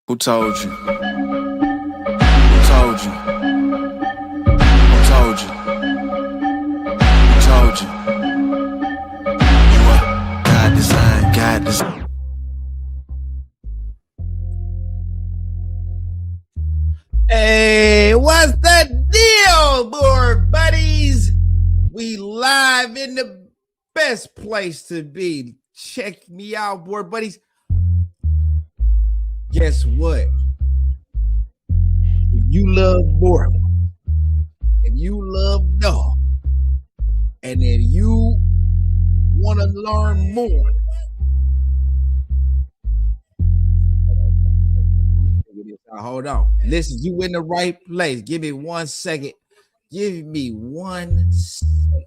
Who told you? Who told you? Who told you? Who told you? You what? God design, God design. Hey, what's the deal, board buddies? We live in the best place to be. Check me out, board buddies. Guess what? If you love Boerboel, if you love dog, and if you want to learn more, hold on. Listen, you in the right place. Give me 1 second. Give me 1 second.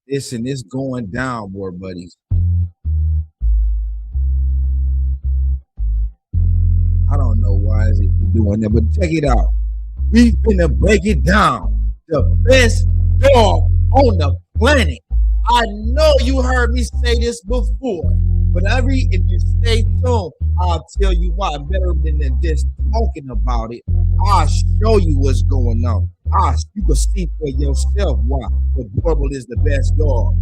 Listen, it's going down, board buddies. I don't know why is it doing that, but check it out. We finna break it down. The best dog on the planet. I know you heard me say this before, but if you stay tuned, I'll tell you why. Better than just talking about it, I'll show you what's going on. You can see for yourself why the Boerboel is the best dog.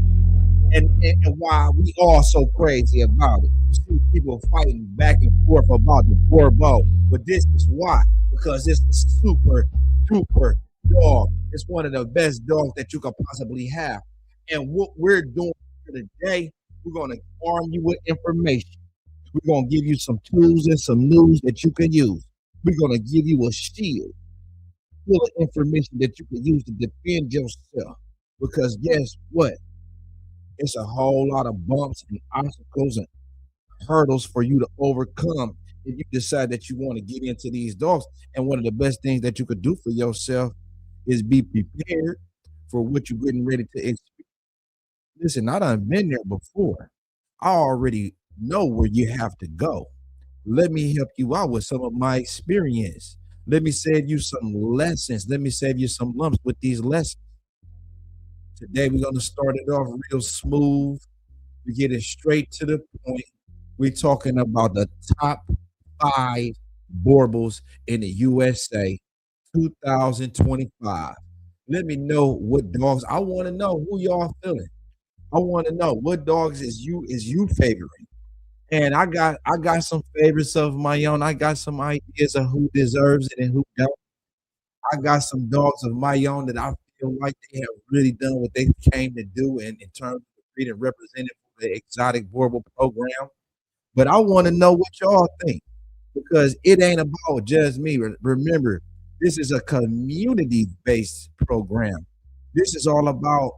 And why we all so crazy about it. You see people fighting back and forth about the Boerboel, but this is why. Because it's a super duper dog. It's one of the best dogs that you could possibly have. And what we're doing today, we're going to arm you with information. We're going to give you some tools and some news that you can use. We're going to give you a shield full of information that you can use to defend yourself. Because guess what? It's a whole lot of bumps and obstacles and hurdles for you to overcome if you decide that you want to get into these dogs. And one of the best things that you could do for yourself is be prepared for what you're getting ready to experience. Listen, I done been there before. I already know where you have to go. Let me help you out with some of my experience. Let me save you some lessons. Let me save you some lumps with these lessons. Today, we're going to start it off real smooth. We get it straight to the point. We're talking about the top 5 Boerboels in the USA 2025. Let me know what dogs. I want to know who y'all feeling. I want to know what dogs is you favoring. And I got some favorites of my own. I got some ideas of who deserves it and who don't. I got some dogs of my own that I feel like they have really done what they came to do in terms of being represented for the exotic Boerboel program. But I want to know what y'all think because it ain't about just me. Remember, this is a community-based program. This is all about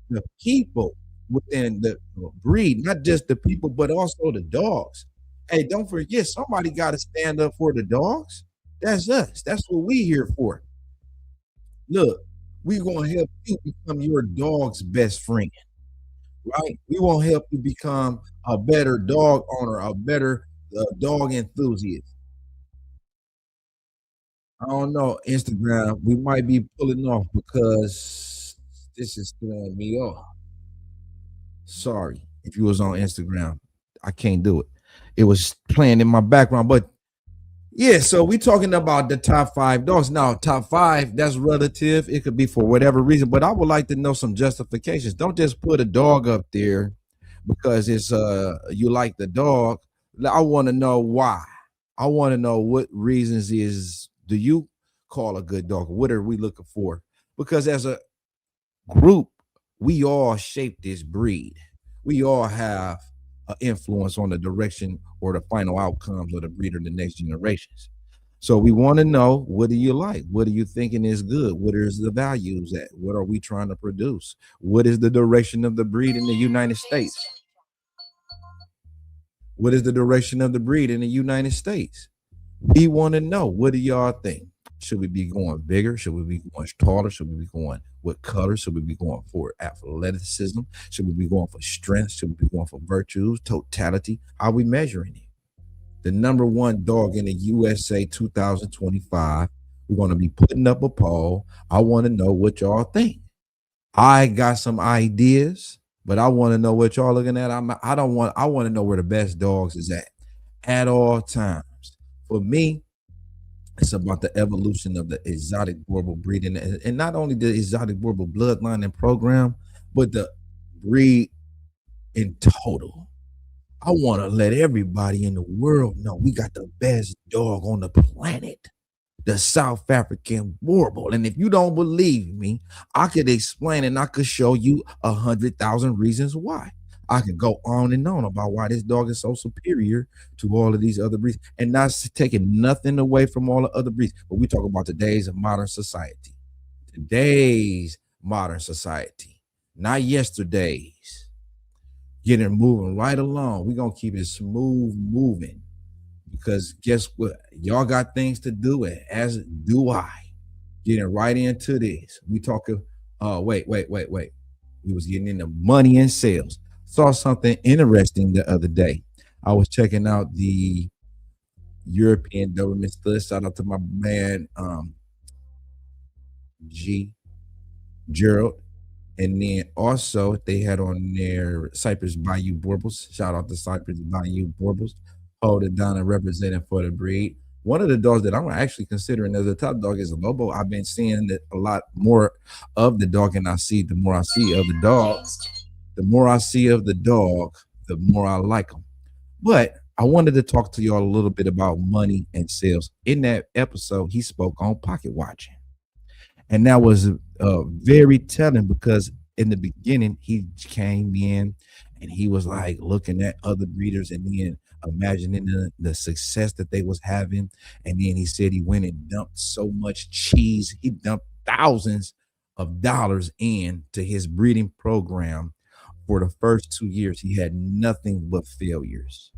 the people within the breed, not just the people, but also the dogs. Hey, don't forget, somebody got to stand up for the dogs. That's us. That's what we here for. Look, we gonna help you become your dog's best friend, right? We won't help you become a better dog owner, a better dog enthusiast. I don't know, Instagram, we might be pulling off because this is throwing me off. Sorry if you was on Instagram. I can't do it. It was playing in my background, but yeah, so we talking about the top 5 dogs. Now, top 5, that's relative. It could be for whatever reason, but I would like to know some justifications. Don't just put a dog up there because it's you like the dog. I want to know why. I want to know what reasons do you call a good dog? What are we looking for? Because as a group, we all shape this breed. We all have an influence on the direction or the final outcomes of the breed or the next generations. So we want to know, what do you like? What are you thinking is good? What is the values at? What are we trying to produce? What is the direction of the breed in the United States? What is the direction of the breed in the United States? We want to know, what do y'all think? Should we be going bigger? Should we be going taller? Should we be going what color? Should we be going for athleticism? Should we be going for strength? Should we be going for virtues, totality? Are we measuring it? the #1 dog in the USA 2025. We're going to be putting up a poll. I want to know what y'all think. I got some ideas, but I want to know what y'all looking at. I want to know where the best dogs is at all times. For me, it's about the evolution of the exotic Boerboel breed, and not only the exotic Boerboel bloodline and program, but the breed in total. I want to let everybody in the world know we got the best dog on the planet, the South African Boerboel. And if you don't believe me, I could explain and I could show you 100,000 reasons why. I can go on and on about why this dog is so superior to all of these other breeds, and not taking nothing away from all the other breeds. But we talk about today's modern society, not yesterday's. Getting moving right along. We're gonna keep it smooth moving, because guess what? Y'all got things to do, and as do I. Getting right into this. We talking. Wait. We was getting into money and sales. Saw something interesting the other day. I was checking out the European government stud. Shout out to my man Gerald. And then also they had on their Cypress Bayou Boerboels. Shout out to Cypress Bayou Boerboels, holding down and representing for the breed. One of the dogs that I'm actually considering as a top dog is a Lobo. I've been seeing that a lot more of the dog, and the more I see of the dog, the more I see of the dog, the more I like them. But I wanted to talk to y'all a little bit about money and sales. In that episode, he spoke on pocket watching. And that was very telling, because in the beginning, he came in and he was like looking at other breeders and then imagining the success that they was having. And then he said he went and dumped so much cheese. He dumped thousands of dollars into his breeding program. For the first 2 years, he had nothing but failures.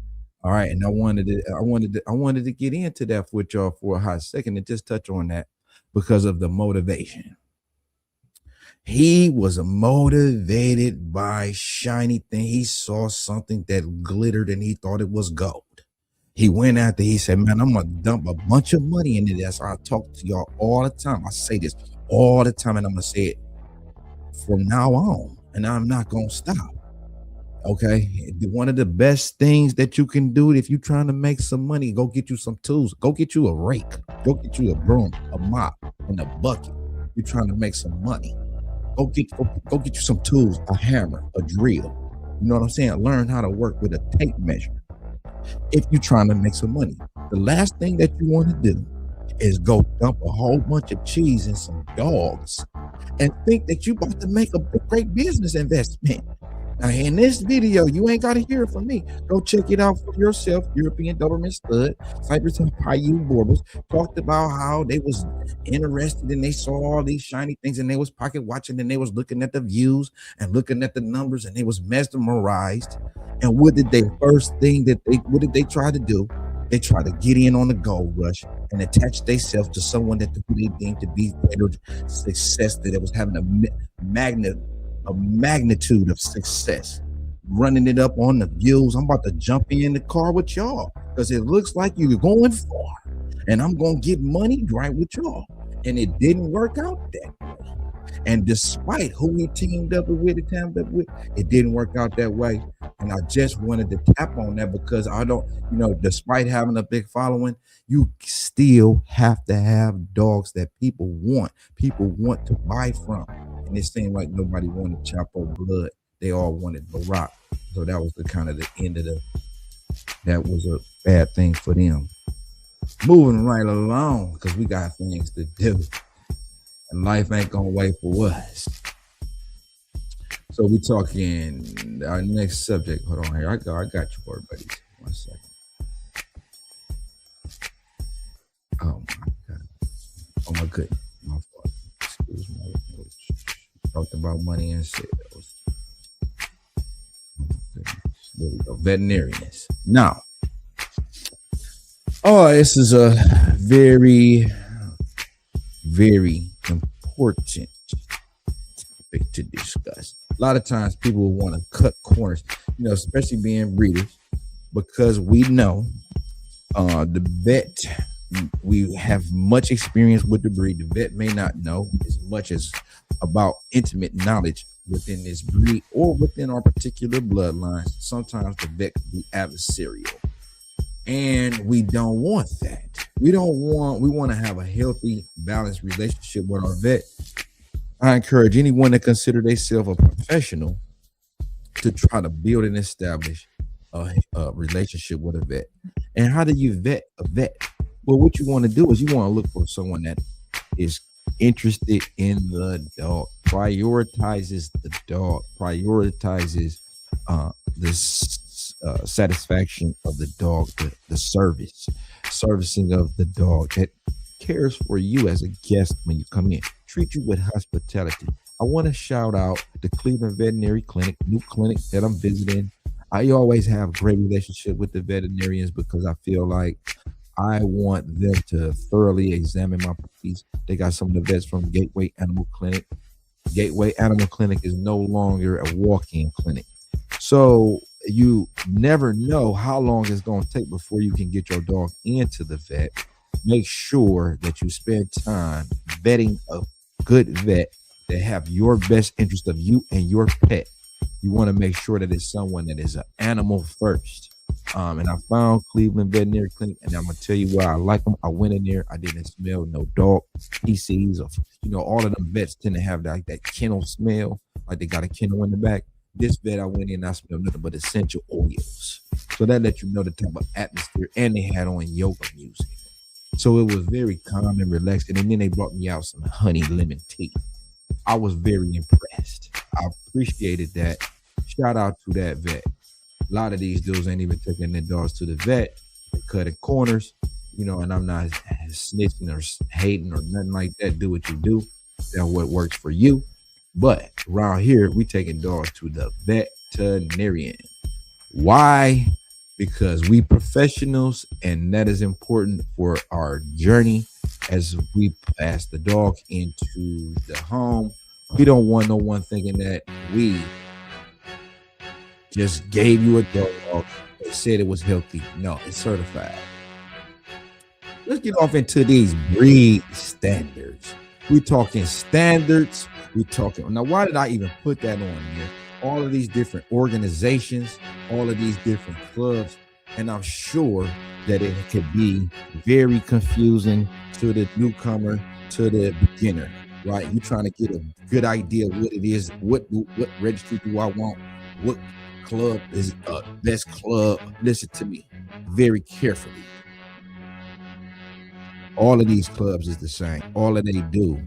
All right. And I wanted to get into that with y'all for a hot second and just touch on that, because of the motivation. He was motivated by shiny thing. He saw something that glittered and he thought it was gold. He went after, he said, man, I'm going to dump a bunch of money into this. I talk to y'all all the time. I say this all the time, and I'm going to say it from now on, and I'm not going to stop. Okay. One of the best things that you can do if you're trying to make some money, go get you some tools. Go get you a rake. Go get you a broom, a mop, and a bucket. You're trying to make some money. Go get you some tools, a hammer, a drill. You know what I'm saying? Learn how to work with a tape measure. If you're trying to make some money, the last thing that you want to do is go dump a whole bunch of cheese in some dogs and think that you're about to make a great business investment. Now, in this video, you ain't got to hear it from me. Go check it out for yourself. European Government Stud, Cypress and Bayou Boerboels talked about how they was interested and they saw all these shiny things and they was pocket watching and they was looking at the views and looking at the numbers and they was mesmerized. And what did they try to do? They try to get in on the gold rush and attach themselves to someone that they deemed to be their success, that it was having a magnitude of success, running it up on the views. I'm about to jump in the car with y'all because it looks like you're going far and I'm going to get money right with y'all. And it didn't work out that way. And despite who he teamed up with, it didn't work out that way. And I just wanted to tap on that because despite having a big following, you still have to have dogs that people want to buy from. And it seemed like nobody wanted Chapo Blood. They all wanted Barack. So that was the kind of the end of that was a bad thing for them. Moving right along, because we got things to do. And life ain't gonna wait for us. So we talking our next subject. Hold on here. I got you, boy, buddies. 1 second. Oh my God. Oh my goodness. My fault. Excuse my language. Talked about money and sales. There we go. Veterinarians. Now, this is a very, very important topic to discuss. A lot of times people want to cut corners, especially being breeders, because we know The vet, we have much experience with the breed. The vet may not know as much as about intimate knowledge within this breed or within our particular bloodlines. Sometimes the vet can be adversarial, and we don't want that. We want to have a healthy, balanced relationship with our vet. I encourage anyone to consider themselves a professional to try to build and establish a relationship with a vet. And how do you vet a vet? Well, what you want to do is you want to look for someone that is interested in the dog, prioritizes the dog, prioritizes the satisfaction of the dog, the servicing of the dog, that cares for you as a guest when you come in, treat you with hospitality. I want to shout out the Cleveland Veterinary Clinic, new clinic that I'm visiting. I always have a great relationship with the veterinarians because I feel like I want them to thoroughly examine my puppies. They got some of the vets from Gateway Animal Clinic. Gateway Animal Clinic is no longer a walk-in clinic. So you never know how long it's going to take before you can get your dog into the vet. Make sure that you spend time vetting a good vet that have your best interest of you and your pet. You want to make sure that it's someone that is an animal first. And I found Cleveland Veterinary Clinic, and I'm gonna tell you why I like them. I went in there, I didn't smell no dog feces, or all of them vets tend to have that kennel smell, like they got a kennel in the back. This vet, I went in, I smelled nothing but essential oils. So that let you know the type of atmosphere, and they had on yoga music. So it was very calm and relaxing. And then they brought me out some honey lemon tea. I was very impressed. I appreciated that. Shout out to that vet. A lot of these dudes ain't even taking their dogs to the vet. They're cutting corners, and I'm not snitching or hating or nothing like that. Do what you do. That's what works for you. But around here, we taking dogs to the veterinarian. Why? Because we professionals, and that is important for our journey as we pass the dog into the home. We don't want no one thinking that we just gave you a dog, they said it was healthy. No, it's certified. Let's get off into these breed standards. We're talking standards. We're talking. Now, why did I even put that on here? All of these different organizations, all of these different clubs, and I'm sure that it could be very confusing to the newcomer, to the beginner, right? You're trying to get a good idea of what it is, what registry do I want, what club is best club. Listen to me very carefully. All of these clubs is the same. All that they do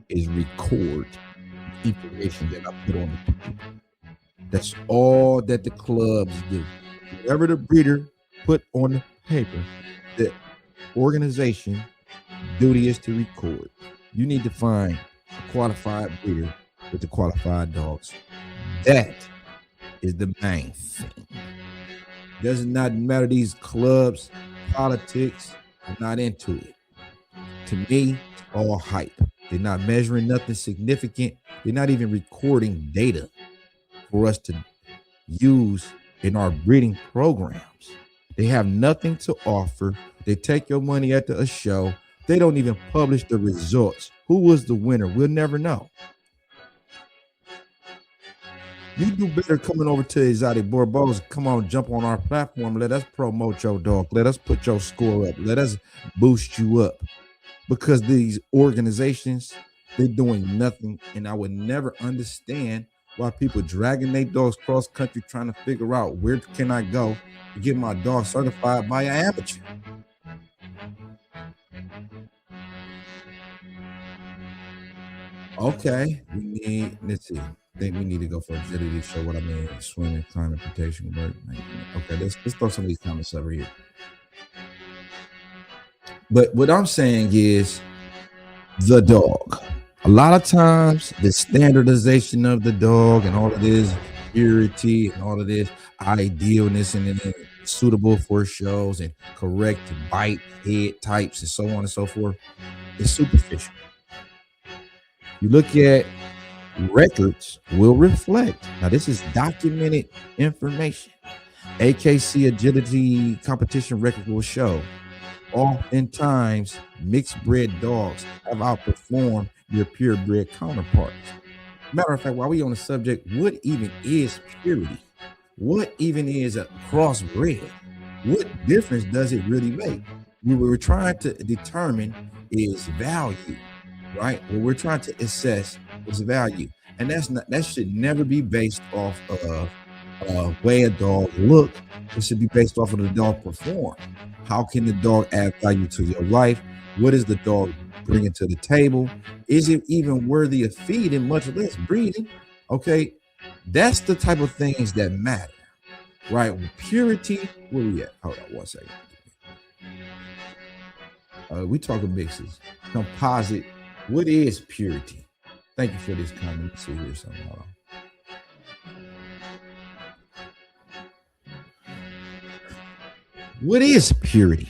is record information that I put on the paper. That's all that the clubs do. Whatever the breeder put on the paper, the organization duty is to record. You need to find a qualified breeder with the qualified dogs. That is the main thing. Does not matter these clubs, politics, I'm not into it. To me, it's all hype. They're not measuring nothing significant. They're not even recording data for us to use in our breeding programs. They have nothing to offer. They take your money at a show. They don't even publish the results. Who was the winner? We'll never know. You do better coming over to Exotic Boerboels. Come on, jump on our platform. Let us promote your dog. Let us put your score up. Let us boost you up. Because these organizations, they're doing nothing. And I would never understand why people dragging their dogs cross country trying to figure out where can I go to get my dog certified by an amateur. Okay, let's see. I think we need to go for agility to show what I mean. Swimming, climate protection, work. Okay, let's throw some of these comments over here. But what I'm saying is the dog. A lot of times the standardization of the dog and all of this purity and all of this idealness and suitable for shows and correct bite head types and so on and so forth is superficial. You look at records will reflect. Now, this is documented information. AKC agility competition record will show oftentimes mixed bred dogs have outperformed your purebred counterparts. Matter of fact, while we on the subject, what even is purity? What even is a crossbred? What difference does it really make? What we're trying to determine is value, right? What we're trying to assess is value, and that should never be based off of way a dog look. It should be based off of the dog perform. How can the dog add value to your life? What is the dog bringing to the table? Is it even worthy of feeding, much less breeding? Okay, that's the type of things that matter, right? With purity, where we at? Hold on 1 second. We talking mixes. Composite. What is purity? Thank you for this comment. Let's see here something. Hold on. What is purity?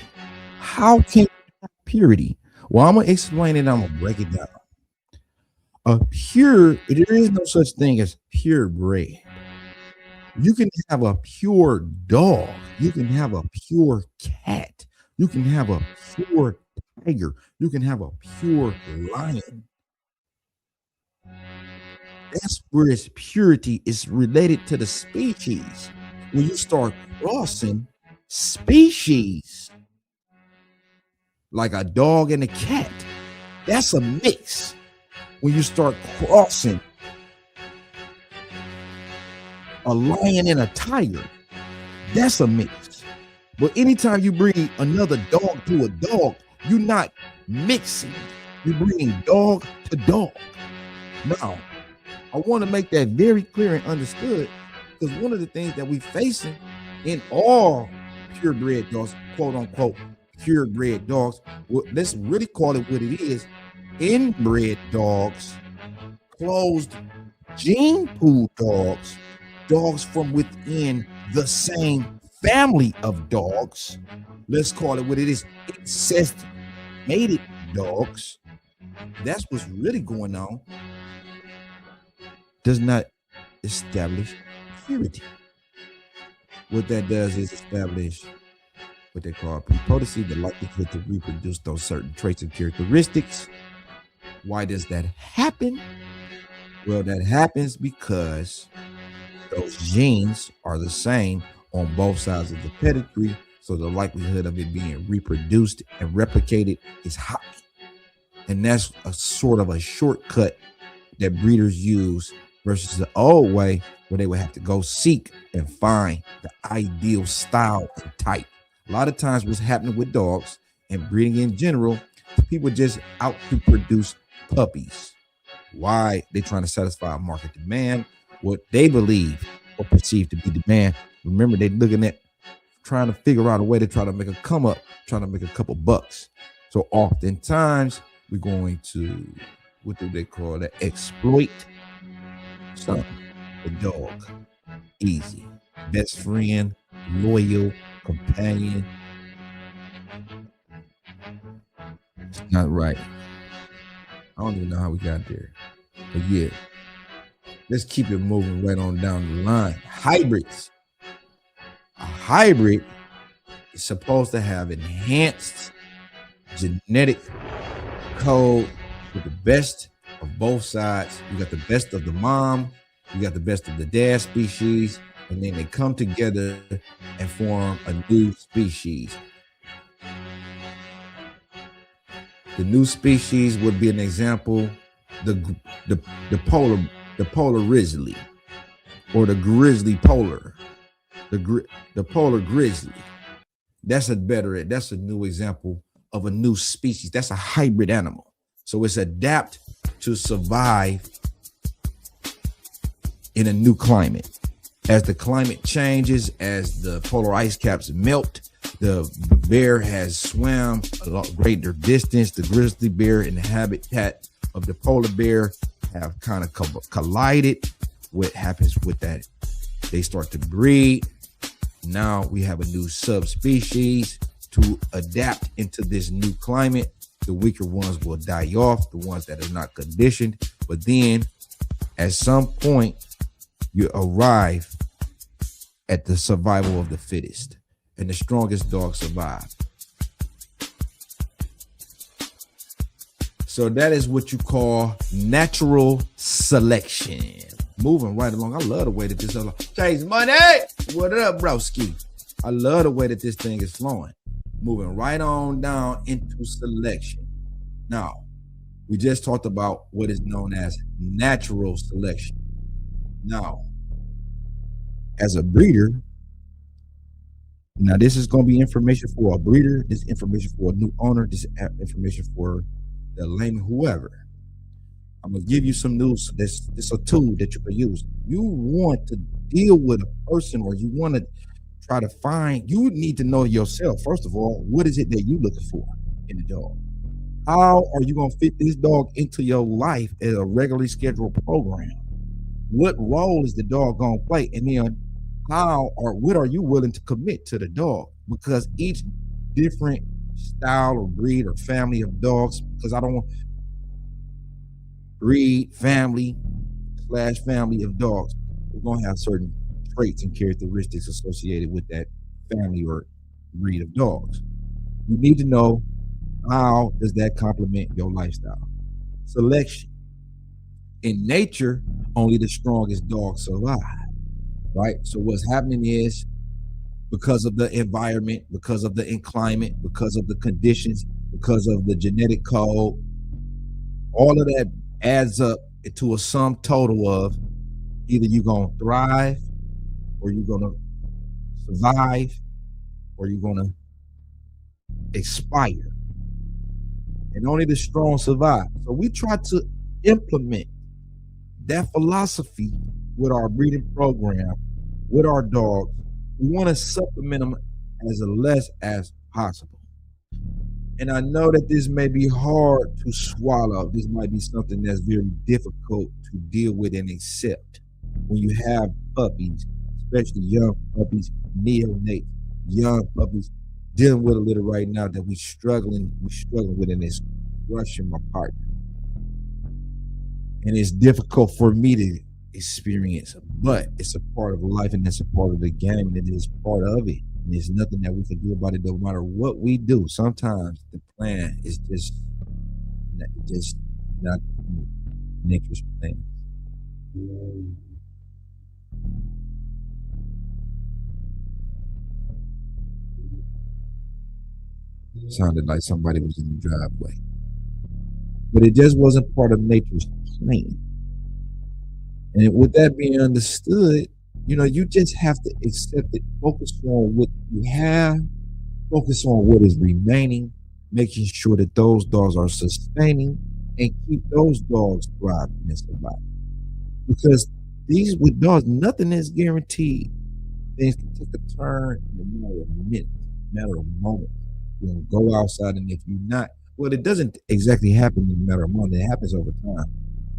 How can you have purity? Well, I'm gonna explain it. I'm gonna break it down. There is no such thing as purebred. You can have a pure dog. You can have a pure cat. You can have a pure tiger. You can have a pure lion. That's where its purity is related to the species. When you start crossing species, like a dog and a cat, that's a mix. When you start crossing a lion and a tiger, that's a mix. But anytime you bring another dog to a dog, you're not mixing. You're bringing dog to dog. Now, I want to make that very clear and understood, because one of the things that we're facing in all purebred dogs, quote unquote purebred dogs, let's really call it what it is, inbred dogs, closed gene pool dogs, dogs from within the same family of dogs, let's call it what it is, incest mated dogs. That's what's really going on. Does not establish purity. What that does is establish what they call prepotency, the likelihood to reproduce those certain traits and characteristics. Why does that happen? Well, that happens because those genes are the same on both sides of the pedigree, so the likelihood of it being reproduced and replicated is high. And that's a sort of a shortcut that breeders use versus the old way, where they would have to go seek and find the ideal style and type. A lot of times what's happening with dogs and breeding in general, people just out to produce puppies. Why? They're trying to satisfy a market demand, what they believe or perceive to be demand. Remember, they're looking at trying to figure out a way to try to make a come up, trying to make a couple bucks. So oftentimes we're going to, what do they call that? Exploit something. The dog, easy, best friend, loyal, companion. It's not right. I don't even know how we got there, but yeah, let's keep it moving right on down the line. Hybrids. A hybrid is supposed to have enhanced genetic code with the best of both sides. You got the best of the mom, you got the best of the dad species, and then they come together and form a new species. The new species would be an example, the polar grizzly, or the grizzly polar, the polar grizzly. That's a new example of a new species. That's a hybrid animal. So it's adapt to survive in a new climate. As the climate changes, as the polar ice caps melt, the bear has swam a lot greater distance. The grizzly bear and the habitat of the polar bear have kind of collided. What happens with that? They start to breed. Now we have a new subspecies to adapt into this new climate. The weaker ones will die off, the ones that are not conditioned. But then at some point, you arrive at the survival of the fittest, and the strongest dog survive. So that is what you call natural selection. Moving right along. I love the way that this Chase Money. What up, broski? I love the way that this thing is flowing. Moving right on down into selection. Now, we just talked about what is known as natural selection. Now, as a breeder, now this is going to be information for a breeder, this is information for a new owner, this is information for the layman, whoever. I'm going to give you some news. This is a tool that you can use. You want to deal with a person, or you want to try to find, you need to know yourself. First of all, what is it that you're looking for in a dog? How are you going to fit this dog into your life as a regularly scheduled program? What role is the dog going to play? And then how or what are you willing to commit to the dog? Because each different style or breed or family of dogs, because I don't want breed, family / family of dogs, we're going to have certain traits and characteristics associated with that family or breed of dogs. You need to know, how does that complement your lifestyle? Selection. In nature, only the strongest dogs survive, right? So what's happening is, because of the environment, because of the climate, because of the conditions, because of the genetic code, all of that adds up to a sum total of either you're going to thrive, or you're going to survive, or you're going to expire. And only the strong survive. So we try to implement that philosophy with our breeding program, with our dogs. We want to supplement them as less as possible. And I know that this may be hard to swallow. This might be something that's very difficult to deal with and accept when you have puppies, especially young puppies, neonates, young puppies, dealing with a little right now that we're struggling with, and it's crushing my partner. And it's difficult for me to experience, but it's a part of life, and it's a part of the game, and it is part of it. And there's nothing that we can do about it, no matter what we do. Sometimes the plan is just not nature's plan. Sounded like somebody was in the driveway, but it just wasn't part of nature's plan. And with that being understood, you just have to accept it. Focus on what you have, focus on what is remaining, making sure that those dogs are sustaining, and keep those dogs thriving and surviving. Because these with dogs, nothing is guaranteed. Things can take a turn in a matter of minutes, matter of moments. You're going to go outside, and if you're not, well, it doesn't exactly happen in a matter of months. It happens over time.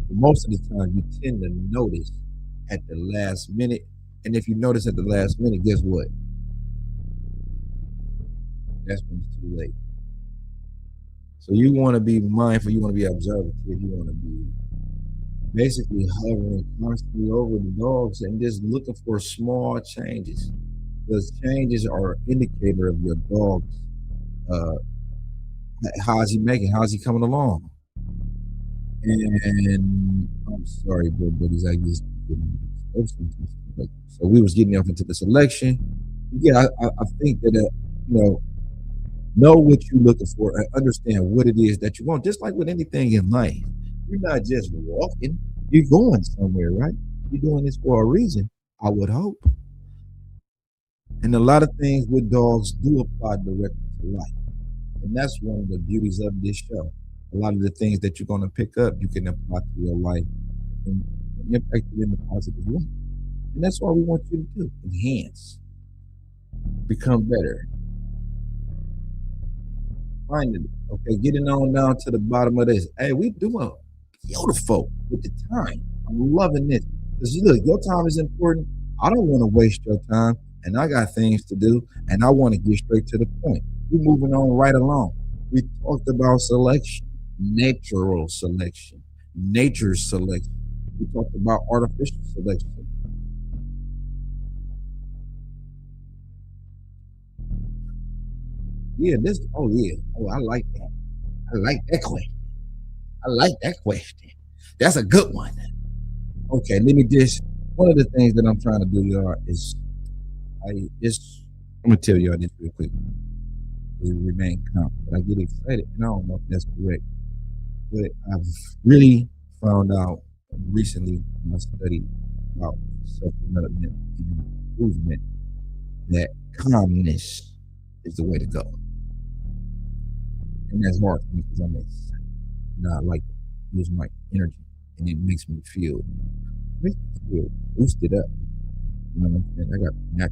But most of the time, you tend to notice at the last minute. And if you notice at the last minute, guess what? That's when it's too late. So you want to be mindful. You want to be observant. You want to be basically hovering constantly over the dogs and just looking for small changes. Because changes are an indicator of your dog's how is he making? How is he coming along? And I'm sorry, buddies, I just so we was getting off into the selection. Yeah, I think that know what you're looking for and understand what it is that you want. Just like with anything in life, you're not just walking; you're going somewhere, right? You're doing this for a reason, I would hope. And a lot of things with dogs do apply directly to life. And that's one of the beauties of this show. A lot of the things that you're going to pick up, you can apply to your life and impact it in a positive way. And that's what we want you to do. Enhance. Become better. Finally, okay, getting on down to the bottom of this. Hey, we doing beautiful with the time. I'm loving this. Because look, your time is important. I don't want to waste your time. And I got things to do. And I want to get straight to the point. We're moving on right along. We talked about selection, natural selection, nature's selection. We talked about artificial selection. Yeah, this. Oh yeah. Oh, I like that. I like that question. I like that question. That's a good one. Okay, let me just. One of the things that I'm trying to do, y'all, is I'm gonna tell y'all this real quick. Is remain calm. But I get excited, and I don't know if that's correct. But I've really found out recently in my study about self-development and improvement that calmness is the way to go. And that's hard for me because I'm excited. And I like to use my energy, and it makes me feel boosted up. You know what I'm saying? I got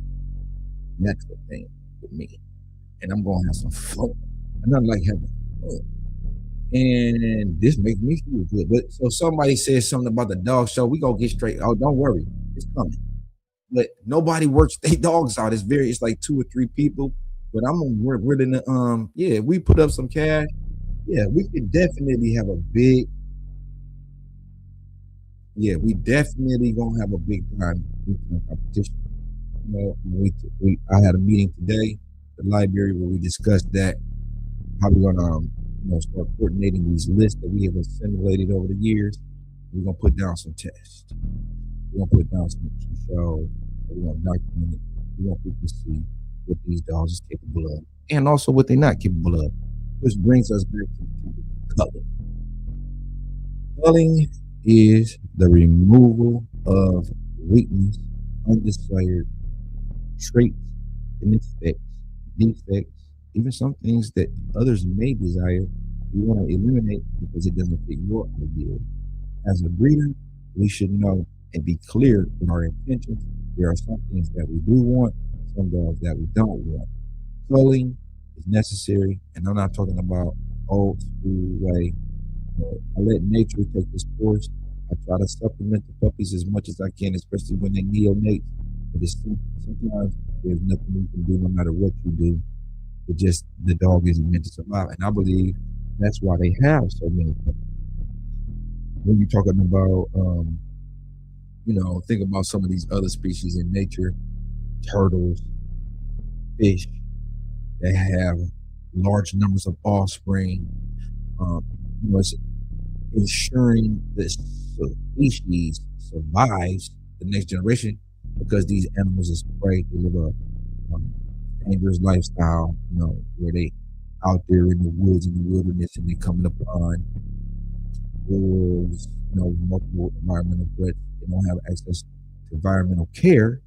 natural thing with me, and I'm gonna have some fun. And I like having fun, and this makes me feel good. But so somebody says something about the dog show, we gonna get straight. Oh, don't worry, it's coming. But nobody works their dogs out. It's like 2 or 3 people. But I'm gonna work in the yeah, we put up some cash. Yeah, we could definitely have a big. Yeah, we definitely gonna have a big time competition. You know, I had a meeting today, at the library, where we discussed that how we're gonna start coordinating these lists that we have assimilated over the years. We're gonna put down some tests. We're gonna put down some shows. We're gonna document it. We want people to see what these dogs is capable of, and also what they're not capable of. Which brings us back to culling. Culling is the removal of weakness, undesired traits, and defects, even some things that others may desire. We want to eliminate because it doesn't fit your ideal. As a breeder, we should know and be clear in our intentions. There are some things that we do want, some dogs that we don't want. Culling is necessary, and I'm not talking about old school way. I let nature take this course. I try to supplement the puppies as much as I can, especially when they neonate. But sometimes there's nothing you can do no matter what you do. It just the dog isn't meant to survive, and I believe that's why they have so many puppies. When you're talking about, think about some of these other species in nature, turtles, fish, that have large numbers of offspring. It's ensuring this species survives the next generation because these animals is prey. They live a dangerous lifestyle, where they out there in the woods, in the wilderness, and they coming upon wolves, multiple environmental threats. They don't have access to environmental care,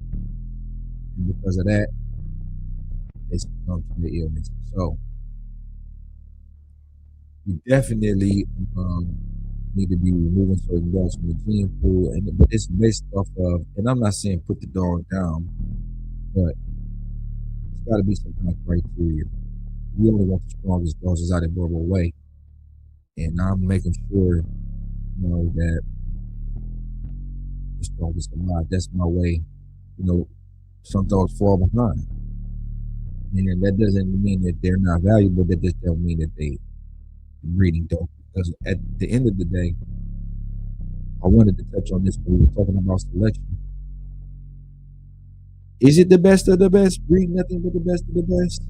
and because of that, they succumb to the illness. So we definitely need to be removing certain dogs from the gene pool, but it's based off of, and I'm not saying put the dog down, but it's got to be some kind of criteria. We only want the strongest dogs is out in Boerboel way, and I'm making sure that the strongest alive. That's my way. Some dogs fall behind, and that doesn't mean that they're not valuable. That just don't mean that they breeding dogs. Because at the end of the day, I wanted to touch on this when we were talking about selection. Is it the best of the best? Breed nothing but the best of the best?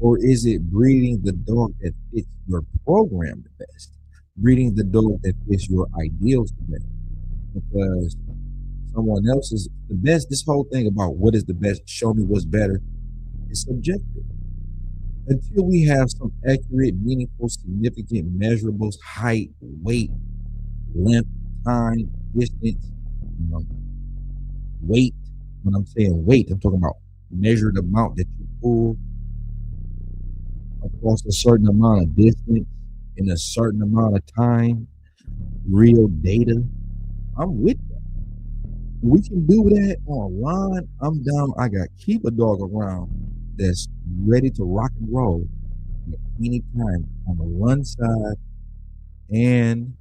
Or is it breeding the dog that fits your program the best? Breeding the dog that fits your ideals the best? Because someone else is the best. This whole thing about what is the best, show me what's better, is subjective. Until we have some accurate, meaningful, significant measurables, height, weight, length, time, distance, weight. When I'm saying weight, I'm talking about measured amount that you pull across a certain amount of distance in a certain amount of time, real data. I'm with that. We can do that online. I'm down. I got keep a dog around that's ready to rock and roll at any time on the run side and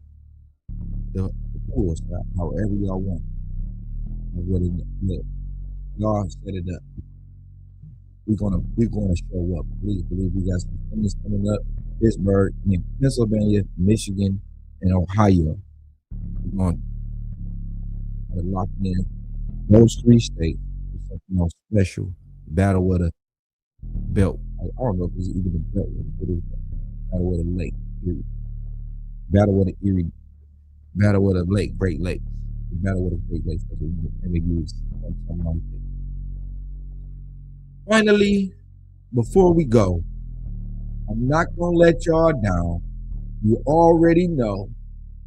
the pull side, however y'all want. Y'all set it up. We're gonna show up. Please believe we got some things coming up. Pittsburgh, Pennsylvania, Michigan, and Ohio. We're going to lock in those 3 states with something special. Battle with a belt I don't know if it's even the Beltway, but it's Battle of the Lake, Erie. Battle of the Erie, Battle of the Lake, Great Lakes. The Battle of the Great Lakes, that's what they use on something like that. Finally, before we go, I'm not gonna let y'all down. You already know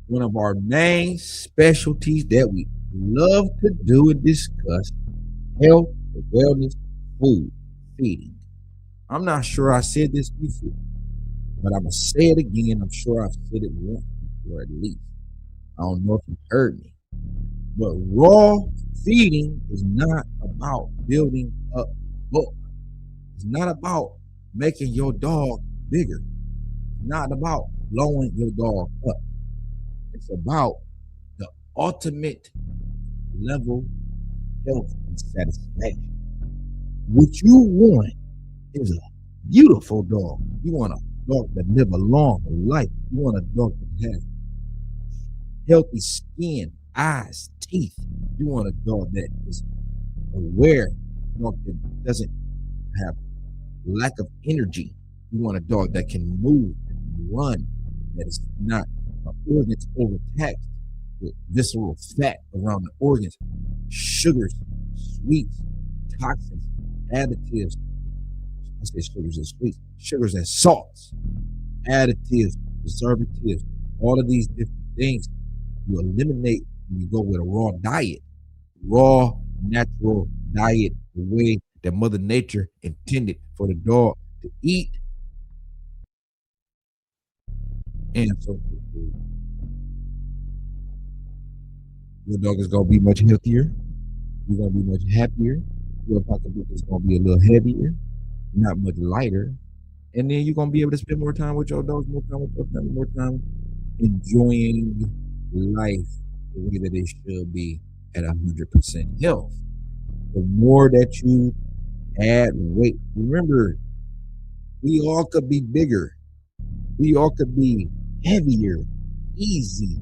one of our main specialties that we love to do and discuss: health and wellness, food, feeding. I'm not sure I said this before, but I'm gonna say it again. I'm sure I've said it once before at least. I don't know if you heard me, but raw feeding is not about building up bulk. It's not about making your dog bigger. It's not about blowing your dog up. It's about the ultimate level of health and satisfaction. What you want is a beautiful dog. You want a dog that live a long life. You want a dog that has healthy skin, eyes, teeth. You want a dog that is aware, a dog that doesn't have lack of energy. You want a dog that can move, that can run, that is not organs overtaxed with visceral fat around the organs, sugars, sweets, toxins, additives. I say sugars and sweets, sugars and salts, additives, preservatives, all of these different things you eliminate when you go with a raw diet, raw, natural diet, the way that Mother Nature intended for the dog to eat. And so your dog is going to be much healthier. You're going to be much happier. Your pocketbook is going to be a little heavier, not much lighter. And then you're going to be able to spend more time with your dogs, more time with your family, more time enjoying life the way that it should be at 100% health. The more that you add weight, remember, we all could be bigger. We all could be heavier, easy.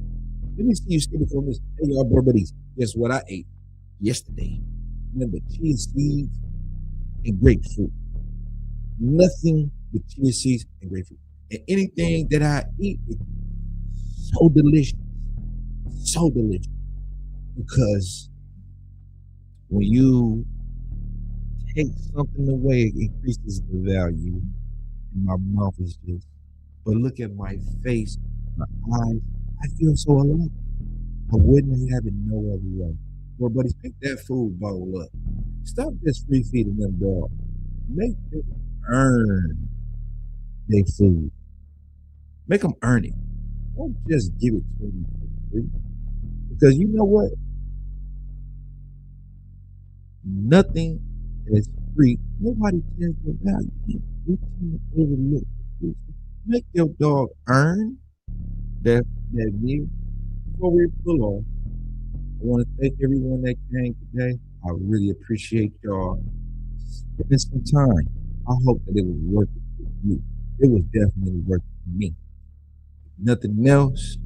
Let me see you skipping from this. Hey, y'all, bro, buddies, guess what I ate yesterday? Remember, chia seeds and grapefruit. Nothing but chia seeds and grapefruit. And anything that I eat is so delicious. So delicious. Because when you take something away, it increases the value. And my mouth is just, but look at my face, my eyes. I feel so alive. I wouldn't have it no other way. Well, buddies, pick that food bowl up. Stop just free feeding them dogs. Make them earn their food. Make them earn it. Don't just give it to them for free. Because you know what? Nothing is free. Nobody tells the value. We tend to overlook the food. Make your dog earn that meal. Before we pull off, I want to thank everyone that came today. I really appreciate y'all spending some time. I hope that it was worth it for you. It was definitely worth it for me. If nothing else,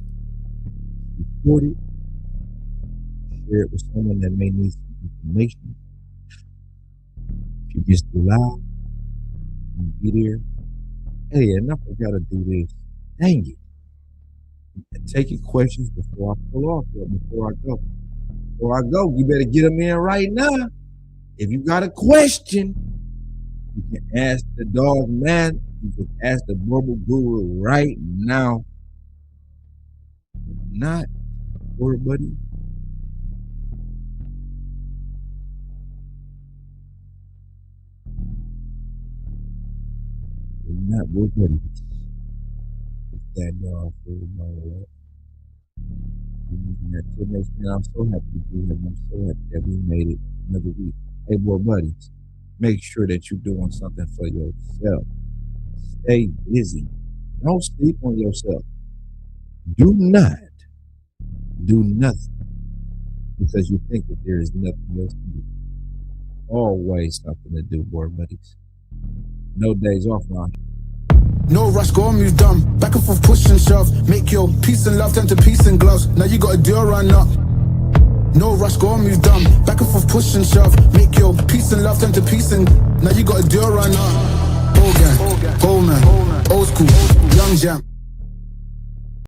record it, share it with someone that may need some information. If you missed the live, be there. Hey, and I forgot to do this. Dang it. And taking questions before I pull off, before I go, you better get them in right now. If you got a question, you can ask the dog man. You can ask the Boerboel Guru right now. If not, or buddy. If not, we're buddy. That dog food bowl up. Until next week, I'm so happy to be here. I'm so happy that we made it another week. Hey, boy, buddies, make sure that you're doing something for yourself. Stay busy. Don't sleep on yourself. Do not do nothing because you think that there is nothing else to do. Always something to do, boy, buddies. No days off, man. No rush, go on, move dumb. Back and forth, push and shove. Make your peace and love turn to peace and gloves. Now you got a deal run up. No rush, go on, move dumb. Back and forth, push and shove. Make your peace and love turn to peace and now you got a deal run up. Old gang, old man, old school, young jam.